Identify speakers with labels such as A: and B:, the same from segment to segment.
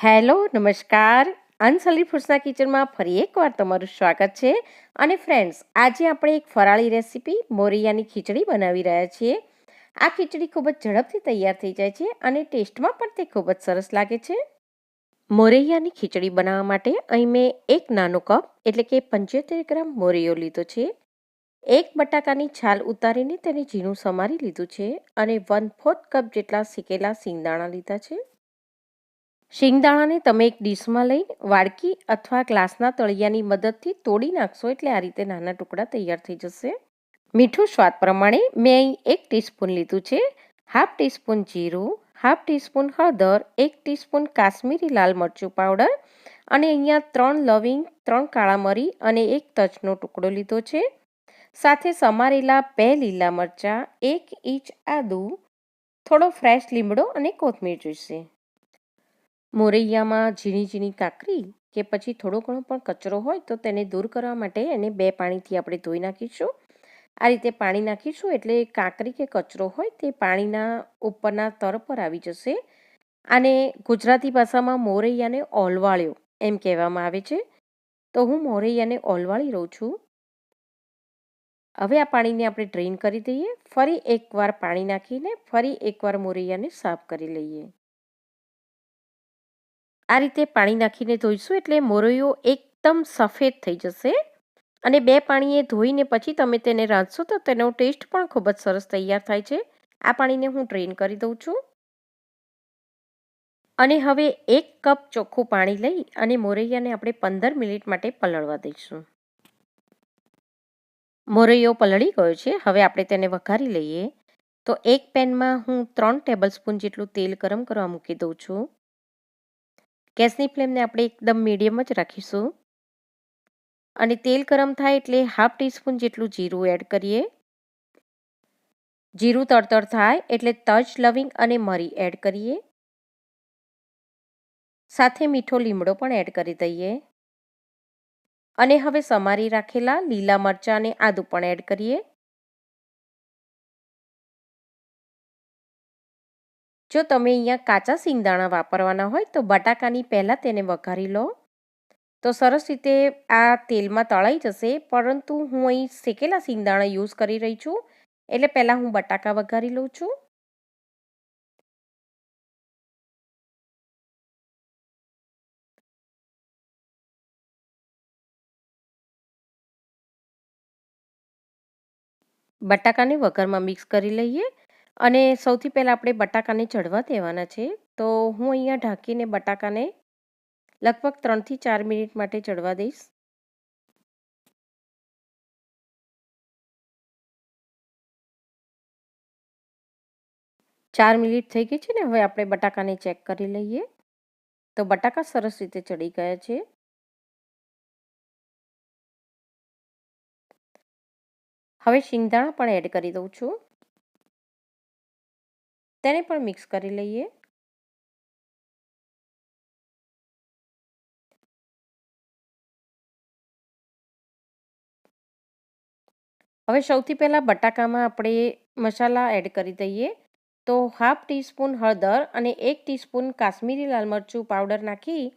A: Hello, નમસ્કાર. અનસલી ફૂડ્સના કિચનમાં ફરી એકવાર તમારું સ્વાગત છે. અને ફ્રેન્ડ્સ, આજે આપણે એક ફરાળી રેસીપી મોરૈયાની ખીચડી બનાવી રહ્યા છીએ. આ ખીચડી ખૂબ જ ઝડપથી તૈયાર થઈ જાય છે અને ટેસ્ટમાં પણ તે ખૂબ જ સરસ લાગે છે. મોરૈયાની ખીચડી બનાવવા માટે અહીં મેં એક નાનો કપ એટલે કે 75 ગ્રામ મોરૈયો લીધો છે. એક બટાકાની છાલ ઉતારીને તેને ઝીણું સમારી લીધું છે અને 1/4 કપ જેટલા શેકેલા સિંગદાણા લીધા છે. શિંગદાણાને તમે એક ડીશમાં લઈ વાડકી અથવા ગ્લાસના તળિયાની મદદથી તોડી નાખશો એટલે આ રીતે નાના ટુકડા તૈયાર થઈ જશે. મીઠું સ્વાદ પ્રમાણે મેં અહીં 1 ટીસ્પૂન લીધું છે. 1/2 ટીસ્પૂન જીરું, 1/2 ટીસ્પૂન હળદર, 1 ટીસ્પૂન કાશ્મીરી લાલ મરચું પાવડર અને અહીંયા 3 લવિંગ, 3 કાળા મરી અને 1 તજનો ટુકડો લીધો છે. સાથે સમારેલા 2 લીલા મરચાં, 1 ઇંચ આદું, થોડો ફ્રેશ લીમડો અને કોથમીર જોઈશે. મોરૈયામાં ઝીણી ઝીણી કાકરી કે પછી થોડો ઘણો પણ કચરો હોય તો તેને દૂર કરવા માટે એને 2 પાણીથી આપણે ધોઈ નાખીશું. આ રીતે પાણી નાખીશું એટલે કાકરી કે કચરો હોય તે પાણીના ઉપરના તર પર આવી જશે. આને ગુજરાતી ભાષામાં મોરૈયાને ઓલવાળ્યો એમ કહેવામાં આવે છે. તો હું મોરૈયાને ઓલવાળી રહું છું. હવે આ પાણીને આપણે ડ્રેઇન કરી દઈએ. ફરી એકવાર પાણી નાખીને ફરી એકવાર મોરૈયાને સાફ કરી લઈએ. આ રીતે પાણી નાખીને ધોઈશું એટલે મોરૈયો એકદમ સફેદ થઈ જશે. અને 2 પાણીએ ધોઈને પછી તમે તેને રાંધશો તો તેનો ટેસ્ટ પણ ખૂબ જ સરસ તૈયાર થાય છે. આ પાણીને હું ડ્રેઇન કરી દઉં છું. અને હવે 1 કપ ચોખ્ખું પાણી લઈ અને મોરૈયાને આપણે 15 મિનિટ માટે પલળવા દઈશું. મોરૈયો પલળી ગયો છે. હવે આપણે તેને વઘારી લઈએ. તો એક પેનમાં હું 3 ટેબલસ્પૂન જેટલું તેલ ગરમ કરવા મૂકી દઉં છું. ગેસની ફ્લેમને આપણે એકદમ મીડિયમ જ રાખીશું. અને તેલ ગરમ થાય એટલે 1/2 ટીસ્પૂન જેટલું જીરું એડ કરીએ. જીરું તડતડ થાય એટલે તજ, લવિંગ અને મરી એડ કરીએ. સાથે મીઠો લીમડો પણ એડ કરી દઈએ. અને હવે સમારી રાખેલા લીલા મરચાં અને આદું પણ એડ કરીએ. જો તમે અહીંયા કાચા સિંગદાણા વાપરવાના હોય તો બટાકાની પહેલાં તેને વઘારી લો તો સરસ રીતે આ તેલમાં તળાઈ જશે. પરંતુ હું અહીં શેકેલા સિંગદાણા યુઝ કરી રહી છું એટલે પહેલાં હું બટાકા વઘારી લઉં છું. બટાકાને વઘારમાં મિક્સ કરી લઈએ. અને સૌથી પહેલાં આપણે બટાકાને ચડવા દેવાના છે. તો હું અહીંયા ઢાંકીને બટાકાને લગભગ 3 થી 4 મિનિટ માટે ચડવા દઈશ. ચાર મિનિટ થઈ ગઈ છે ને. હવે આપણે બટાકાને ચેક કરી લઈએ. તો બટાકા સરસ રીતે ચડી ગયા છે. હવે શિંગદાણા પણ એડ કરી દઉં છું. તેને પણ મિક્સ કરી લઈએ. હવે સૌથી પહેલાં બટાકામાં આપણે મસાલા એડ કરી દઈએ. તો 1/2 ટીસ્પૂન હળદર અને 1 ટીસ્પૂન કાશ્મીરી લાલ મરચું પાવડર નાખી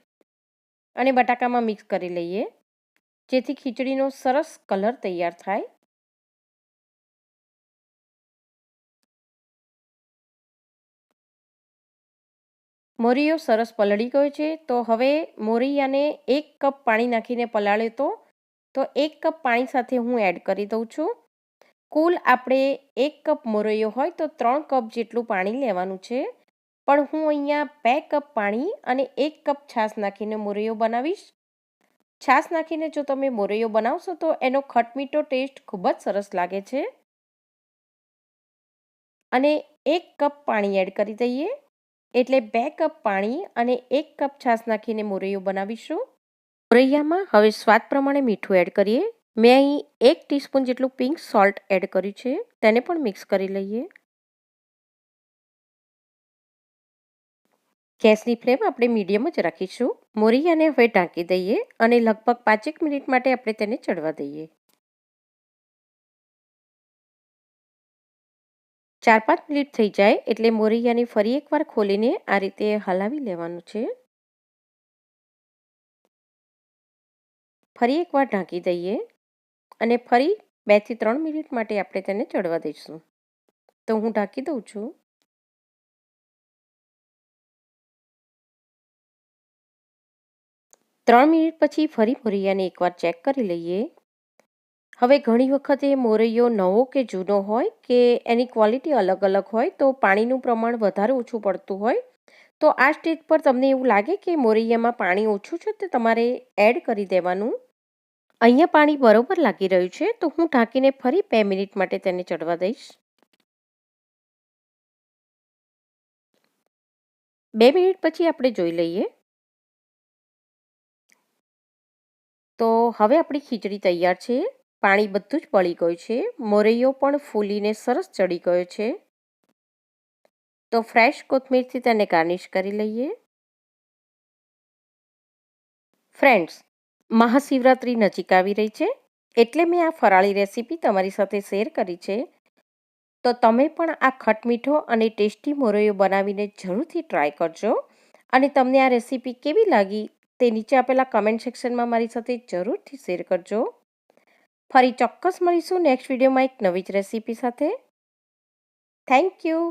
A: અને બટાકામાં મિક્સ કરી લઈએ જેથી ખીચડીનો સરસ કલર તૈયાર થાય. મોરૈયો સરસ પલળી ગયો છે. તો હવે મોરૈયાને 1 કપ પાણી નાખીને પલાળ્યો તો 1 કપ પાણી સાથે હું એડ કરી દઉં છું. કુલ આપણે 1 કપ મોરૈયો હોય તો 3 કપ જેટલું પાણી લેવાનું છે. પણ હું અહીંયા 2 કપ પાણી અને 1 કપ છાશ નાખીને મોરૈયો બનાવીશ. છાશ નાખીને જો તમે મોરૈયો બનાવશો તો એનો ખટમીઠો ટેસ્ટ ખૂબ જ સરસ લાગે છે. અને 1 કપ પાણી એડ કરી દઈએ એટલે 2 કપ પાણી અને 1 કપ છાશ નાખીને મોરૈયો બનાવીશું. મોરૈયામાં હવે સ્વાદ પ્રમાણે મીઠું એડ કરીએ. મેં અહીં 1 ટીસ્પૂન જેટલું પિંક સોલ્ટ એડ કર્યું છે. તેને પણ મિક્સ કરી લઈએ. ગેસની ફ્લેમ આપણે મીડિયમ જ રાખીશું. મોરૈયાને હવે ઢાંકી દઈએ અને લગભગ 5 મિનિટ માટે આપણે તેને ચડવા દઈએ. 4-5 મિનિટ થઈ જાય એટલે મોરૈયાને ફરી એકવાર ખોલીને આ રીતે હલાવી લેવાનું છે. ફરી એકવાર ઢાંકી દઈએ અને ફરી 2 થી 3 મિનિટ માટે આપણે તેને ચડવા દઈશું. તો હું ઢાંકી દઉં છું. ત્રણ મિનિટ પછી ફરી મોરૈયાને એકવાર ચેક કરી લઈએ. હવે ઘણી વખતે મોરૈયો નવો કે જૂનો હોય કે એની ક્વોલિટી અલગ અલગ હોય તો પાણીનું પ્રમાણ વધારે ઓછું પડતું હોય, તો આ સ્ટેજ પર તમને એવું લાગે કે મોરૈયામાં પાણી ઓછું છે તો તમારે એડ કરી દેવાનું. અહીંયા પાણી બરોબર લાગી રહ્યું છે તો હું ઢાંકીને ફરી 2 મિનિટ માટે તેને ચડવા દઈશ. 2 મિનિટ પછી આપણે જોઈ લઈએ. તો હવે આપણી ખીચડી તૈયાર છે. પાણી બધું જ બળી ગયું છે. મોરૈયો પણ ફૂલીને સરસ ચડી ગયો છે. તો ફ્રેશ કોથમીરથી તેને ગાર્નિશ કરી લઈએ. ફ્રેન્ડ્સ, મહાશિવરાત્રિ નજીક આવી રહી છે એટલે મેં આ ફરાળી રેસીપી તમારી સાથે શેર કરી છે. તો તમે પણ આ ખટમીઠો અને ટેસ્ટી મોરૈયો બનાવીને જરૂરથી ટ્રાય કરજો. અને તમને આ રેસીપી કેવી લાગી તે નીચે આપેલા કમેન્ટ સેક્શનમાં મારી સાથે જરૂરથી શેર કરજો. ફરી ચોક્કસ મળીશું નેક્સ્ટ વિડીયોમાં એક નવી જ રેસીપી સાથે. Thank you.